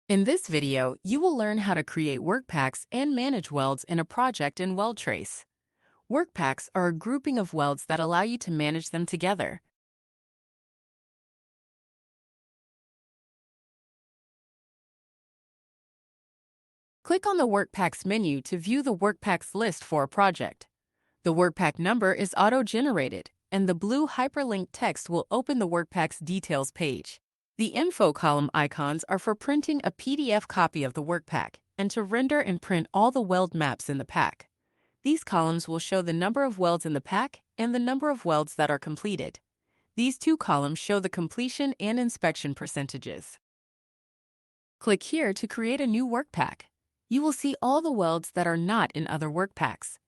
In this video, you will learn how to create work packs and manage welds in a project in WeldTrace. Work packs are a grouping of welds that allow you to manage them together. Click on the Work Packs menu to view the Work Packs list for a project. The Work Pack number is auto-generated, and the blue hyperlink text will open the Work Packs details page. The info column icons are for printing a PDF copy of the work pack and to render and print all the weld maps in the pack. These columns will show the number of welds in the pack and the number of welds that are completed. These two columns show the completion and inspection percentages. Click here to create a new work pack. You will see all the welds that are not in other work packs.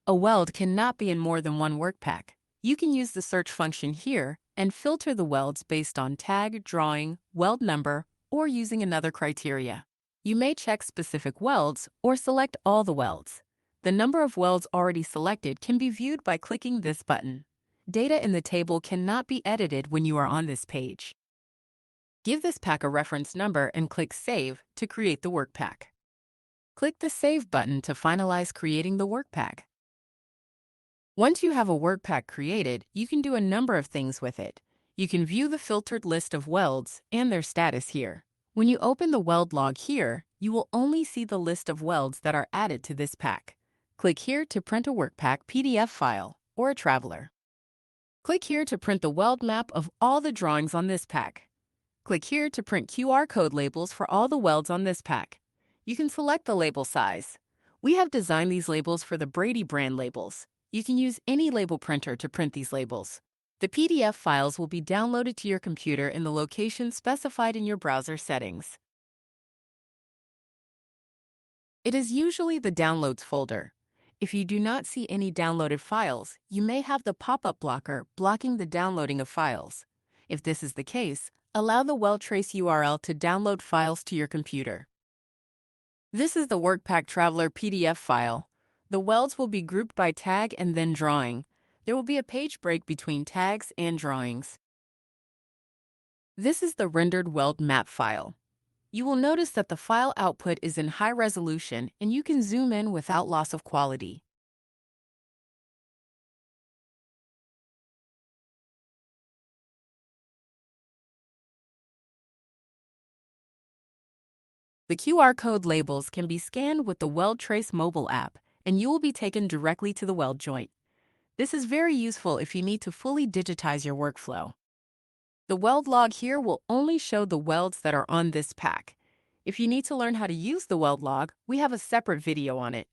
A weld cannot be in more than one work pack. You can use the search function here and filter the welds based on tag, drawing, weld number, or using another criteria. You may check specific welds or select all the welds. The number of welds already selected can be viewed by clicking this button. Data in the table cannot be edited when you are on this page. Give this pack a reference number and click Save to create the work pack. Click the Save button to finalize creating the work pack. Once you have a work pack created, you can do a number of things with it. You can view the filtered list of welds and their status here. When you open the weld log here, you will only see the list of welds that are added to this pack. Click here to print a work pack PDF file or a traveler. Click here to print the weld map of all the drawings on this pack. Click here to print QR code labels for all the welds on this pack. You can select the label size. We have designed these labels for the Brady brand labels. You can use any label printer to print these labels. The PDF files will be downloaded to your computer in the location specified in your browser settings. It is usually the Downloads folder. If you do not see any downloaded files, you may have the pop-up blocker blocking the downloading of files. If this is the case, allow the WeldTrace URL to download files to your computer. This is the WorkPack Traveler PDF file. The welds will be grouped by tag and then drawing. There will be a page break between tags and drawings. This is the rendered weld map file. You will notice that the file output is in high resolution and you can zoom in without loss of quality. The QR code labels can be scanned with the WeldTrace mobile app, and you will be taken directly to the weld joint. This is very useful if you need to fully digitize your workflow. The weld log here will only show the welds that are on this pack. If you need to learn how to use the weld log, we have a separate video on it.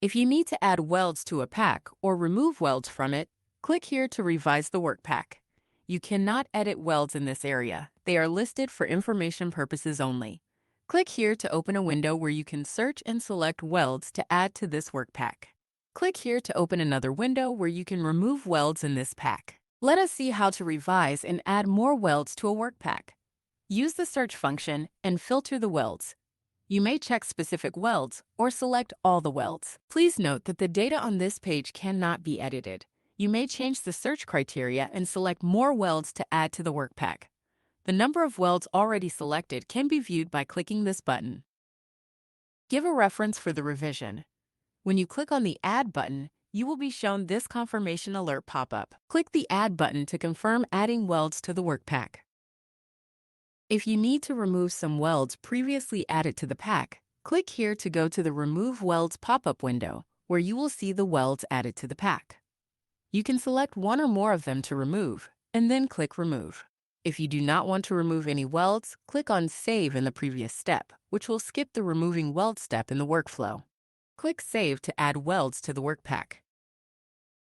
If you need to add welds to a pack or remove welds from it, click here to revise the work pack. You cannot edit welds in this area. They are listed for information purposes only. Click here to open a window where you can search and select welds to add to this work pack. Click here to open another window where you can remove welds in this pack. Let us see how to revise and add more welds to a work pack. Use the search function and filter the welds. You may check specific welds or select all the welds. Please note that the data on this page cannot be edited. You may change the search criteria and select more welds to add to the work pack. The number of welds already selected can be viewed by clicking this button. Give a reference for the revision. When you click on the Add button, you will be shown this confirmation alert pop-up. Click the Add button to confirm adding welds to the work pack. If you need to remove some welds previously added to the pack, click here to go to the Remove Welds pop-up window, where you will see the welds added to the pack. You can select one or more of them to remove, and then click Remove. If you do not want to remove any welds, click on Save in the previous step, which will skip the removing weld step in the workflow. Click Save to add welds to the work pack.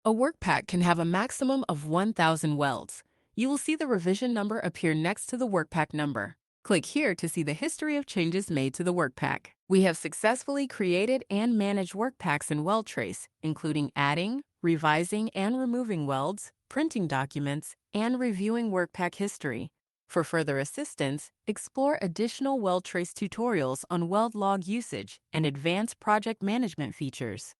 A work pack can have a maximum of 1,000 welds. You will see the revision number appear next to the work pack number. Click here to see the history of changes made to the work pack. We have successfully created and managed work packs in WeldTrace, including adding, revising and removing welds, printing documents, and reviewing work pack history. For further assistance, explore additional WeldTrace tutorials on weld log usage and advanced project management features.